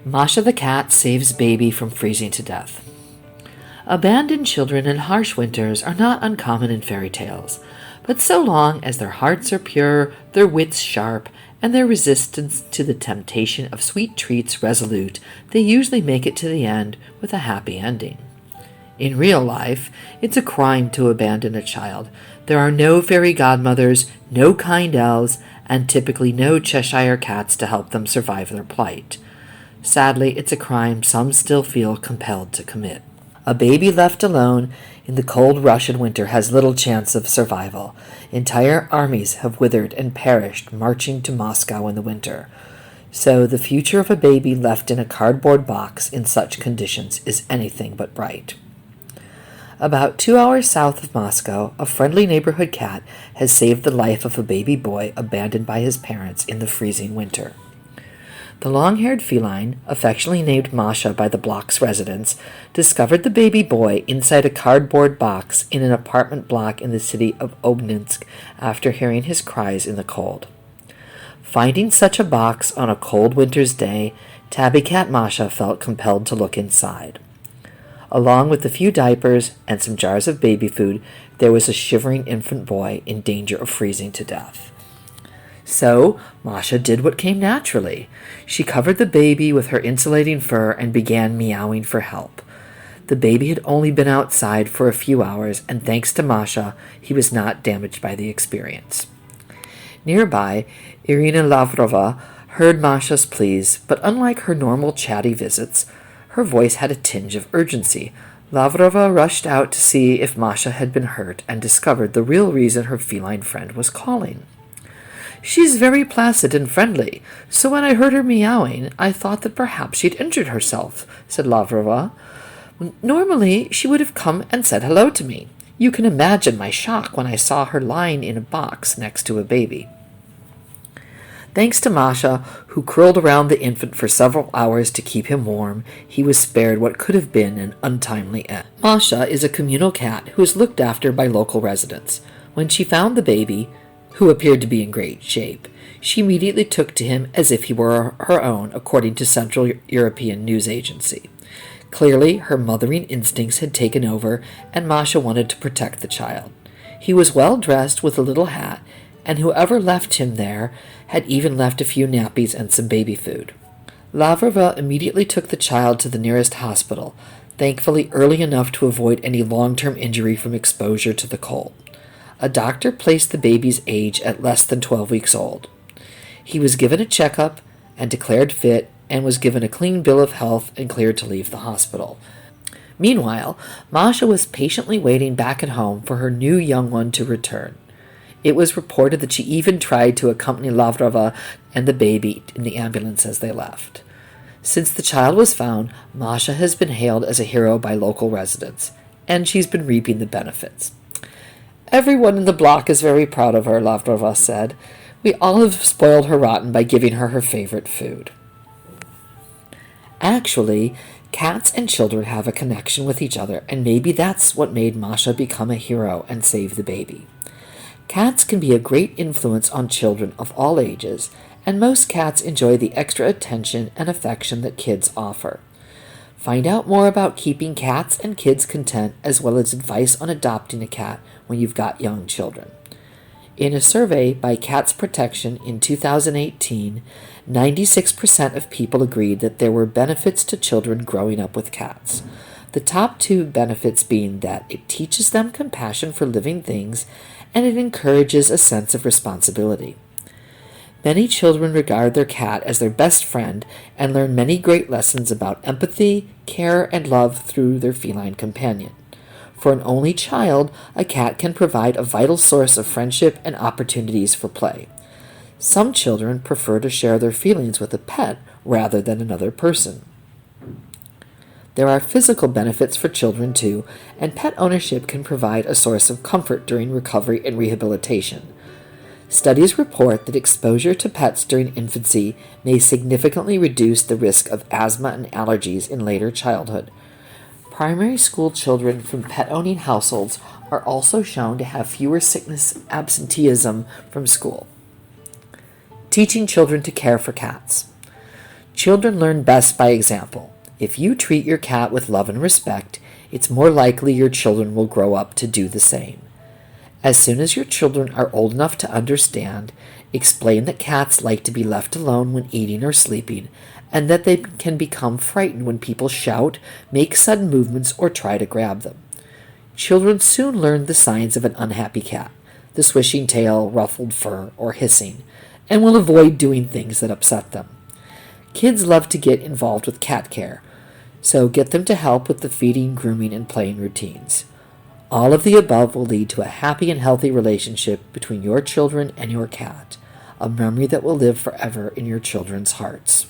Masha the cat saves baby from freezing to death. Abandoned children in harsh winters are not uncommon in fairy tales, but so long as their hearts are pure, their wits sharp, and their resistance to the temptation of sweet treats resolute, they usually make it to the end with a happy ending. In real life, it's a crime to abandon a child. There are no fairy godmothers, no kind elves, and typically no Cheshire cats to help them survive their plight. Sadly, it's a crime some still feel compelled to commit. A baby left alone in the cold Russian winter has little chance of survival. Entire armies have withered and perished marching to Moscow in the winter. So the future of a baby left in a cardboard box in such conditions is anything but bright. About 2 hours south of Moscow, a friendly neighborhood cat has saved the life of a baby boy abandoned by his parents in the freezing winter. The long-haired feline, affectionately named Masha by the block's residents, discovered the baby boy inside a cardboard box in an apartment block in the city of Obninsk after hearing his cries in the cold. Finding such a box on a cold winter's day, tabby cat Masha felt compelled to look inside. Along with a few diapers and some jars of baby food, there was a shivering infant boy in danger of freezing to death. So, Masha did what came naturally. She covered the baby with her insulating fur and began meowing for help. The baby had only been outside for a few hours, and thanks to Masha, he was not damaged by the experience. Nearby, Irina Lavrova heard Masha's pleas, but unlike her normal chatty visits, her voice had a tinge of urgency. Lavrova rushed out to see if Masha had been hurt and discovered the real reason her feline friend was calling. "She's very placid and friendly, so when I heard her meowing, I thought that perhaps she'd injured herself," said Lavrova. "Normally, she would have come and said hello to me. You can imagine my shock when I saw her lying in a box next to a baby." Thanks to Masha, who curled around the infant for several hours to keep him warm, he was spared what could have been an untimely end. Masha is a communal cat who is looked after by local residents. When she found the baby, who appeared to be in great shape, she immediately took to him as if he were her own, according to Central European news agency. Clearly, her mothering instincts had taken over, and Masha wanted to protect the child. He was well dressed with a little hat, and whoever left him there had even left a few nappies and some baby food. Lavrova immediately took the child to the nearest hospital, thankfully early enough to avoid any long-term injury from exposure to the cold. A doctor placed the baby's age at less than 12 weeks old. He was given a checkup and declared fit and was given a clean bill of health and cleared to leave the hospital. Meanwhile, Masha was patiently waiting back at home for her new young one to return. It was reported that she even tried to accompany Lavrova and the baby in the ambulance as they left. Since the child was found, Masha has been hailed as a hero by local residents, and she's been reaping the benefits. "Everyone in the block is very proud of her," Lavrova said. "We all have spoiled her rotten by giving her her favorite food." Actually, cats and children have a connection with each other, and maybe that's what made Masha become a hero and save the baby. Cats can be a great influence on children of all ages, and most cats enjoy the extra attention and affection that kids offer. Find out more about keeping cats and kids content, as well as advice on adopting a cat when you've got young children. In a survey by Cats Protection in 2018, 96% of people agreed that there were benefits to children growing up with cats. The top two benefits being that it teaches them compassion for living things and it encourages a sense of responsibility. Many children regard their cat as their best friend and learn many great lessons about empathy, care, and love through their feline companion. For an only child, a cat can provide a vital source of friendship and opportunities for play. Some children prefer to share their feelings with a pet rather than another person. There are physical benefits for children too, and pet ownership can provide a source of comfort during recovery and rehabilitation. Studies report that exposure to pets during infancy may significantly reduce the risk of asthma and allergies in later childhood. Primary school children from pet-owning households are also shown to have fewer sickness absenteeism from school. Teaching children to care for cats. Children learn best by example. If you treat your cat with love and respect, it's more likely your children will grow up to do the same. As soon as your children are old enough to understand, explain that cats like to be left alone when eating or sleeping, and that they can become frightened when people shout, make sudden movements, or try to grab them. Children soon learn the signs of an unhappy cat, the swishing tail, ruffled fur, or hissing, and will avoid doing things that upset them. Kids love to get involved with cat care, so get them to help with the feeding, grooming, and playing routines. All of the above will lead to a happy and healthy relationship between your children and your cat, a memory that will live forever in your children's hearts.